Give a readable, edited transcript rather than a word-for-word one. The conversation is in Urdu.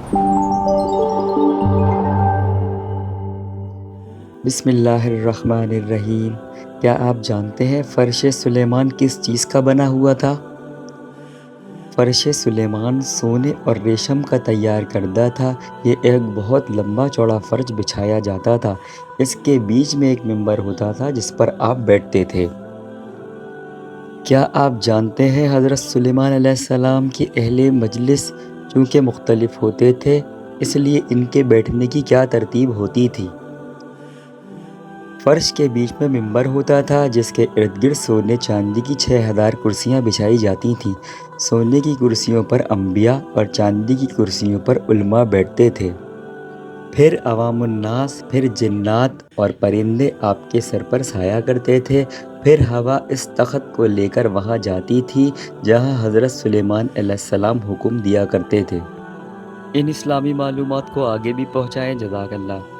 بسم اللہ الرحمن الرحیم۔ کیا آپ جانتے ہیں فرش سلیمان کس چیز کا بنا ہوا تھا؟ فرش سلیمان سونے اور ریشم کا تیار کردہ تھا۔ یہ ایک بہت لمبا چوڑا فرش بچھایا جاتا تھا۔ اس کے بیچ میں ایک ممبر ہوتا تھا جس پر آپ بیٹھتے تھے۔ کیا آپ جانتے ہیں حضرت سلیمان علیہ السلام کی اہل مجلس چونکہ مختلف ہوتے تھے اس لیے ان کے بیٹھنے کی کیا ترتیب ہوتی تھی؟ فرش کے بیچ میں ممبر ہوتا تھا جس کے ارد گرد سونے چاندی کی 6000 کرسیاں بچھائی جاتی تھیں۔ سونے کی کرسیوں پر انبیاء اور چاندی کی کرسیوں پر علماء بیٹھتے تھے۔ پھر عوام الناس، پھر جنات اور پرندے آپ کے سر پر سایہ کرتے تھے۔ پھر ہوا اس تخت کو لے کر وہاں جاتی تھی جہاں حضرت سلیمان علیہ السلام حکم دیا کرتے تھے۔ ان اسلامی معلومات کو آگے بھی پہنچائیں۔ جزاک اللہ۔